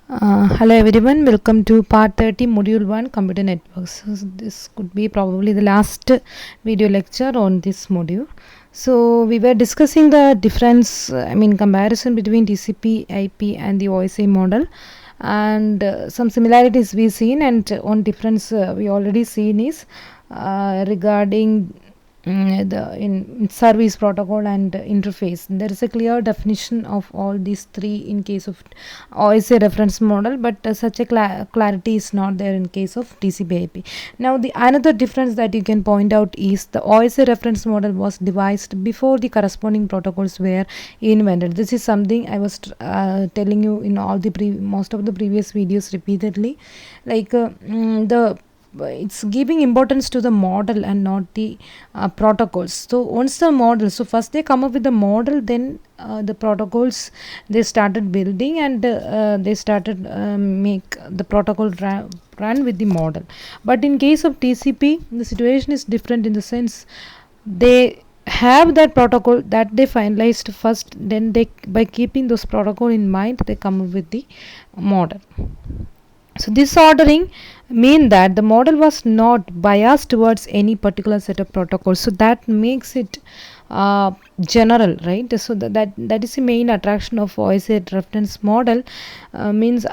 Hello everyone, welcome to part 30 module 1 computer networks. So this could be probably the last video lecture on this module. So we were discussing the difference, comparison between TCP IP and the OSI model, and some similarities we seen, and one difference we already seen is regarding the in service protocol and interface. There is a clear definition of all these three in case of OSI reference model, but such a clarity is not there in case of TCP/IP. Now, the another difference that you can point out is the OSI reference model was devised before the corresponding protocols were invented. This is something I was telling you in all the most of the previous videos repeatedly, like the it's giving importance to the model and not the protocols. So once the model, so first they come up with the model, then the protocols they started building, and they started make the protocol run with the model. But in case of TCP, the situation is different in the sense they have that protocol that they finalized first, then they, by keeping those protocol in mind, they come up with the model. So this ordering mean that the model was not biased towards any particular set of protocols. So that makes it general, right? So that is the main attraction of OSI reference model. Means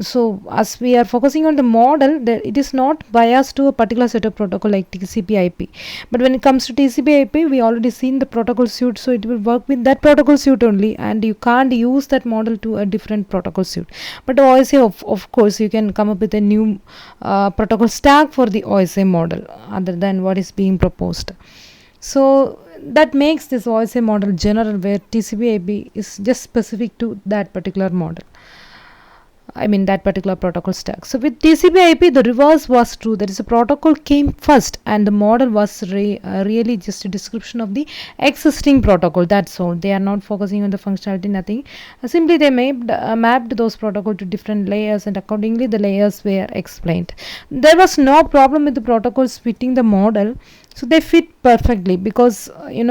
so as we are focusing on the model, that it is not biased to a particular set of protocol like TCP/IP. But when it comes to TCP/IP, we already seen the protocol suite, so it will work with that protocol suite only, and you can't use that model to a different protocol suite. But OSI, of course, you can come up with a new protocol stack for the OSI model other than what is being proposed. So that makes this OSI model general, where TCP/IP is just specific to that particular model. That particular protocol stack. So with TCP/IP, the reverse was true. That is, a protocol came first, and the model was really just a description of the existing protocol. That's all. They are not focusing on the functionality, nothing. Simply they mapped those protocols to different layers, and accordingly the layers were explained. There was no problem with the protocols fitting the model. So they fit perfectly because they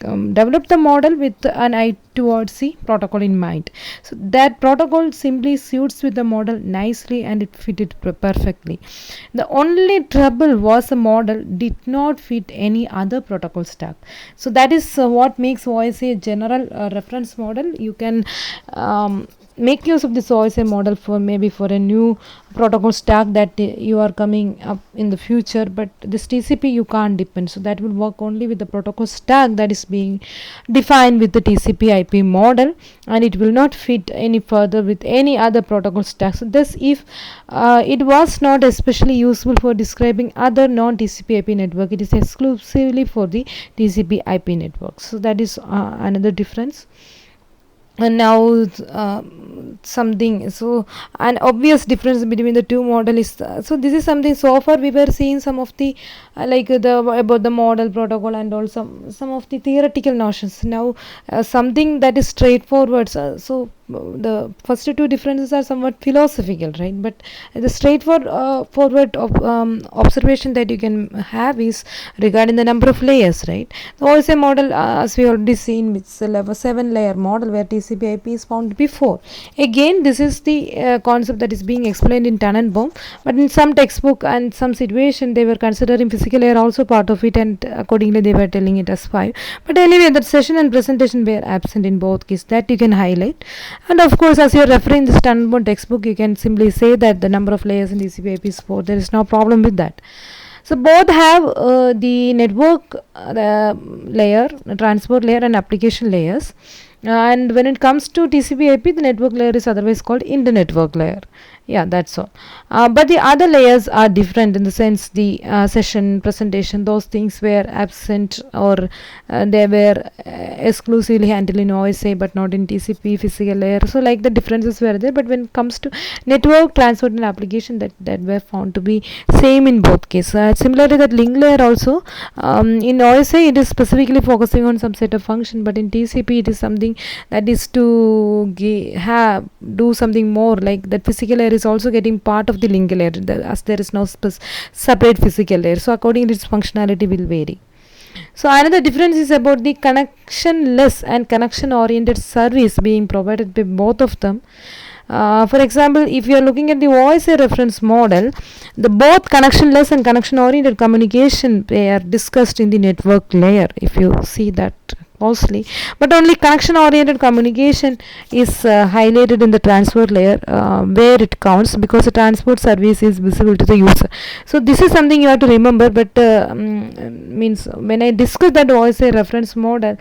developed the model with an eye towards the protocol in mind. So that protocol simply suits with the model nicely, and it fitted perfectly. The only trouble was the model did not fit any other protocol stack. So that is what makes OSI a general reference model. You can make use of this OSI model for maybe for a new protocol stack that you are coming up in the future, but this TCP you can't depend. So that will work only with the protocol stack that is being defined with the TCP/IP model, and it will not fit any further with any other protocol stack. So this, if it was not especially useful for describing other non-TCP/IP network, it is exclusively for the TCP/IP network. So that is another difference. And now something, so an obvious difference between the two model is so this is something. So far we were seeing some of the about the model, protocol, and also some of the theoretical notions. Now something that is straightforward. So the first two differences are somewhat philosophical, right? But the forward of observation that you can have is regarding the number of layers, right? The OSI model, as we already seen, it's a level 7 layer model where TCP/IP is found before. Again, this is the concept that is being explained in Tannenbaum, but in some textbook and some situation they were considering physical layer also part of it, and accordingly they were telling it as 5. But anyway, that session and presentation were absent in both cases, that you can highlight. And of course, as you are referring this Tannenbaum textbook, you can simply say that the number of layers in TCP/IP is 4. There is no problem with that. So both have the network layer, transport layer, and application layers. And when it comes to TCP/IP, the network layer is otherwise called inter-network layer. Yeah, that's all. But the other layers are different in the sense the session, presentation, those things were absent, or they were exclusively handled in OSI but not in TCP physical layer. So like the differences were there, but when it comes to network, transport, and application, that were found to be same in both cases. Similarly, that link layer also, in OSI it is specifically focusing on some set of function, but in TCP it is something that is to do something more, like that physical layer is also getting part of the link layer, as there is no separate physical layer. So accordingly its functionality will vary. So another difference is about the connectionless and connection oriented service being provided by both of them. For example, if you are looking at the OSI reference model, the both connectionless and connection oriented communication they are discussed in the network layer, if you see that closely, but only connection oriented communication is highlighted in the transport layer where it counts because the transport service is visible to the user. So this is something you have to remember, but means when I discussed that OSI reference model,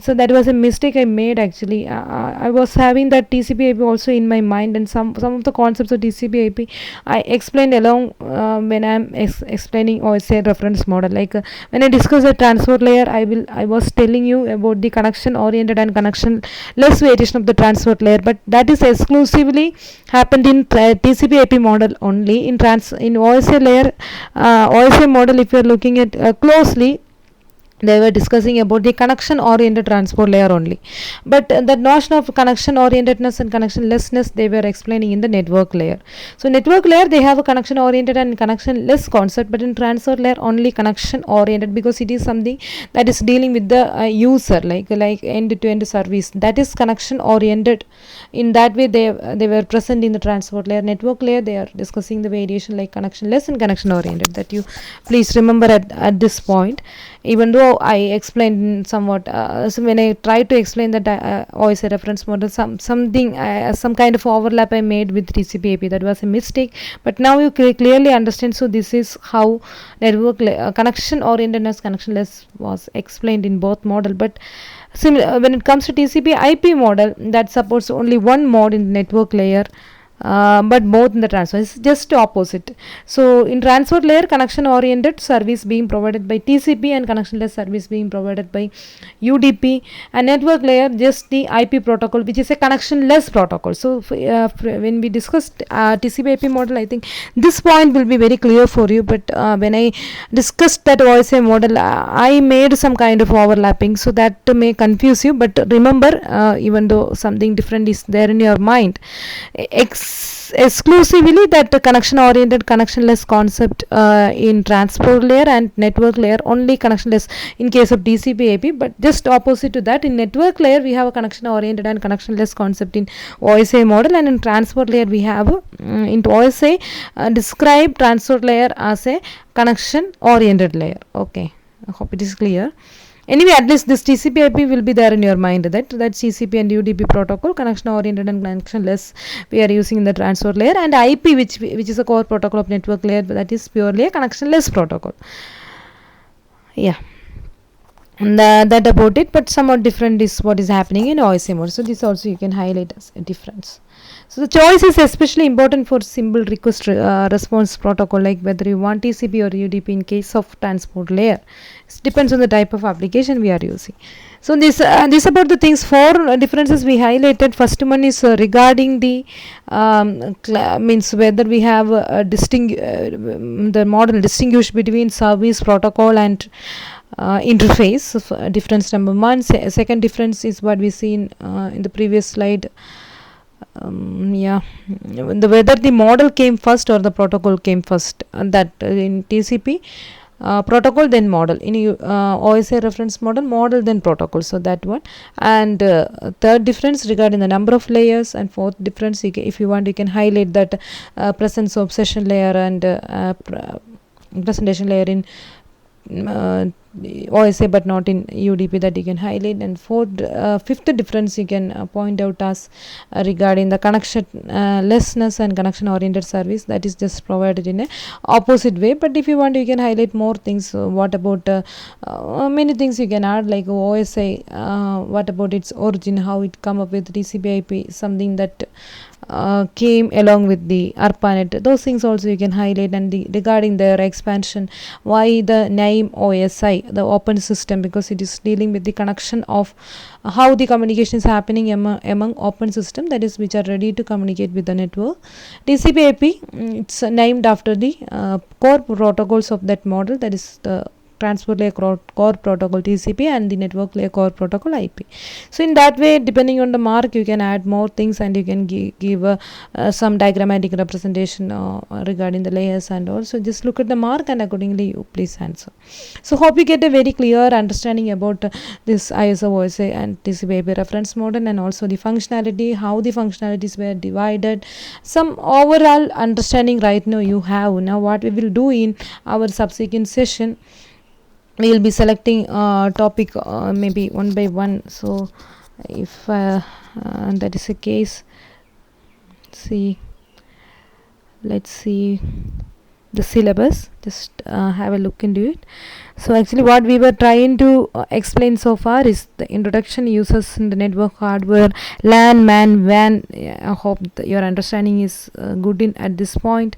so that was a mistake I made actually. I was having that TCP/IP also in my mind, and some of the concepts of TCP/IP I explained along when I'm explaining OSI reference model. Like when I discuss the transport layer, I was telling you about the connection oriented and connection less variation of the transport layer, but that is exclusively happened in TCP/IP model only. In OSI layer, OSI model, if you are looking at closely, they were discussing about the connection oriented transport layer only, but the notion of connection orientedness and connectionlessness they were explaining in the network layer. So network layer they have a connection oriented and connectionless concept, but in transport layer only connection oriented, because it is something that is dealing with the user, like end to end service, that is connection oriented. In that way they were present in the transport layer. Network layer they are discussing the variation like connectionless and connection oriented, that you please remember at this point. Even though I explained somewhat, so when I tried to explain that OSI reference model, some kind of overlap I made with TCP/IP, that was a mistake, but now you clearly understand. So this is how network connection orientedness, connectionless was explained in both model. But when it comes to TCP/IP model, that supports only one mode in the network layer, but both in the transfer is just opposite. So in transport layer, connection oriented service being provided by TCP and connectionless service being provided by UDP, and network layer just the IP protocol, which is a connectionless protocol. So when we discussed TCP/IP model, I think this point will be very clear for you, but when I discussed that OSI model, I made some kind of overlapping, so that may confuse you. But remember, even though something different is there in your mind, exclusively that connection oriented connectionless concept in transport layer, and network layer only connectionless in case of TCP/IP. But just opposite to that, in network layer we have a connection oriented and connectionless concept in OSI model, and in transport layer we have in OSI describe transport layer as a connection oriented layer. Okay, I hope it is clear. Anyway, at least this TCP/IP will be there in your mind, that TCP and UDP protocol, connection oriented and connectionless, we are using in the transport layer, and IP, which is a core protocol of network layer, that is purely a connectionless protocol. Yeah, and that about it. But somewhat different is what is happening in OSI mode. So this also you can highlight as a difference. So the choice is especially important for simple request response protocol, like whether you want TCP or UDP in case of transport layer. It depends on the type of application we are using. So this about the things, four differences we highlighted. First one is regarding the means whether we have the model distinguish between service protocol and interface. Difference number one. Second difference is what we see in the previous slide. Whether the model came first or the protocol came first, that in TCP protocol then model, in OSI reference model then protocol. So that one. And third difference regarding the number of layers, and fourth difference, if you want you can highlight that presence of session layer and presentation layer in OSI but not in UDP, that you can highlight. And fifth difference you can point out as regarding the connection lessness and connection oriented service, that is just provided in a opposite way. But if you want you can highlight more things. What about many things you can add, like OSI, what about its origin, how it come up with TCP/IP, something that came along with the ARPANET, those things also you can highlight. And regarding their expansion, why the name OSI, the open system, because it is dealing with the connection of how the communication is happening among open system, that is which are ready to communicate with the network. TCP/IP, it's named after the core protocols of that model, that is the transport layer core protocol TCP and the network layer core protocol IP. So in that way, depending on the mark, you can add more things, and you can give some diagrammatic representation regarding the layers, and also just look at the mark and accordingly you please answer. So hope you get a very clear understanding about this ISO OSA and TCP IP reference model, and also the functionality, how the functionalities were divided, some overall understanding right now you have. Now what we will do in our subsequent session, we will be selecting topic maybe one by one. So if that is the case, let's see the syllabus, just have a look into it. So actually what we were trying to explain so far is the introduction, uses in the network hardware, LAN, MAN, WAN. I hope your understanding is good at this point.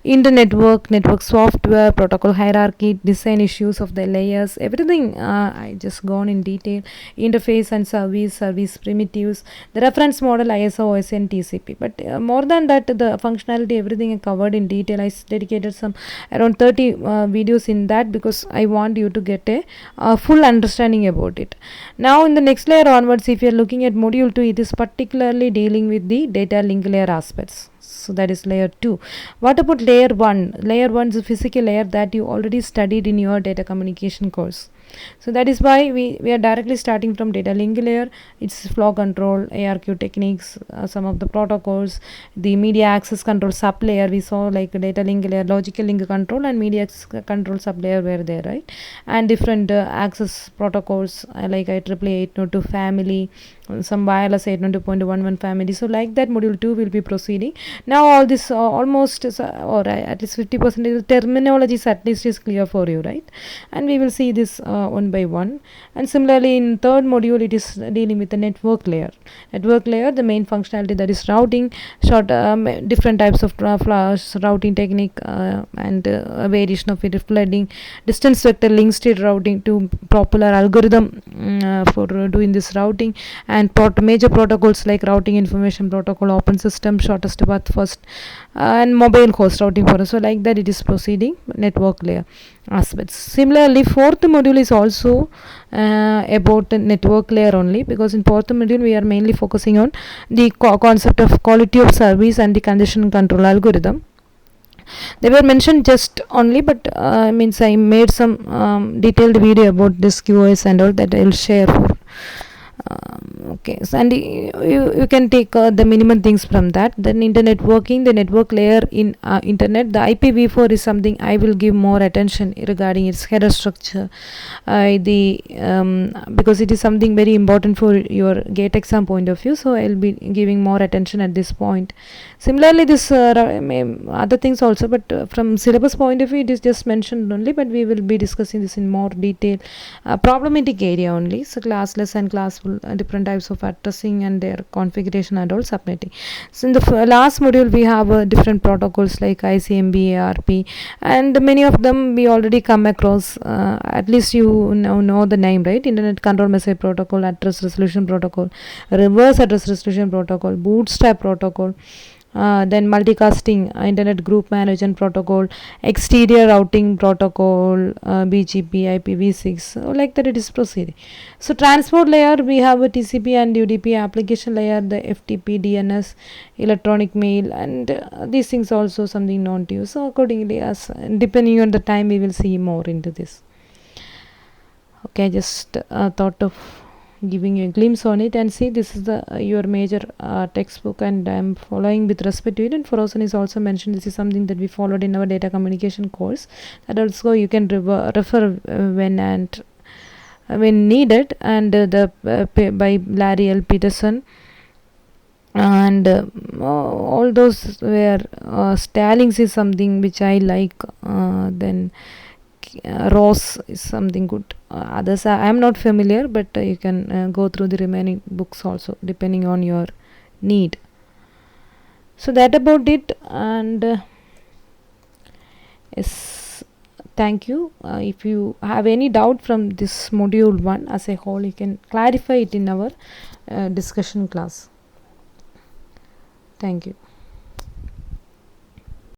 In the network software, protocol hierarchy, design issues of the layers, everything I just gone in detail. Interface and service primitives, the reference model, ISO, OSI and TCP. But more than that, the functionality, everything I covered in detail. I dedicated some around 30 videos in that, because I want you to get a full understanding about it. Now in the next layer onwards, if you are looking at module 2, it is particularly dealing with the data link layer aspects. So that is layer 2. What about layer 1? Layer 1 is a physical layer that you already studied in your data communication course. So that is why we are directly starting from data link layer. It's flow control, ARQ techniques, some of the protocols, the media access control sub layer. We saw like data link layer, logical link control and media access control sub layer were there, right? And different access protocols like IEEE 802 family, some wireless 802.11 family. So like that, module 2 will be proceeding. Now all this almost or at least 50% of the terminologies at least is clear for you, right? And we will see this one by one. And similarly in third module, it is dealing with the network layer. The main functionality, that is routing, different types of flash routing technique and variation of it, flooding, distance vector link state routing to popular algorithm for doing this routing, and major protocols like routing information protocol, open system, shortest path first, and mobile host routing for us. So like that it is proceeding, network layer aspects. Similarly, fourth module is also about the network layer only, because in fourth module we are mainly focusing on the concept of quality of service and the congestion control algorithm. They were mentioned just only, but means I made some detailed video about this QoS and all that I will share for okay. So and you can take the minimum things from that. Then internet working, the network layer in internet, the IPv4 is something I will give more attention regarding its header structure, because it is something very important for your gate exam point of view, so I will be giving more attention at this point. Similarly, this other things also, but from syllabus point of view it is just mentioned only, but we will be discussing this in more detail. Problematic area only, so classless and classful, different types of addressing and their configuration and all subnetting. So in the last module we have different protocols like ICMP, ARP, and many of them we already come across. At least you know the name, right? Internet control message protocol, address resolution protocol, reverse address resolution protocol, bootstrap protocol, then multicasting, internet group management protocol, exterior routing protocol, BGP, IPv6, so like that it is proceeding. So transport layer, we have a TCP and UDP. Application layer, the FTP, DNS, electronic mail, and these things also something known to you. So accordingly, as depending on the time, we will see more into this. Okay, I just thought of giving you a glimpse on it, and see, this is the your major textbook, and I am following with respect to it. And Forosan is also mentioned. This is something that we followed in our data communication course, that also you can refer when needed. And by Larry L. Peterson, and all those were Stallings is something which I like. Then Ross is something good. Others I am not familiar, but you can go through the remaining books also depending on your need. So that about it, and yes, thank you. If you have any doubt from this module 1 as a whole, you can clarify it in our discussion class. Thank you.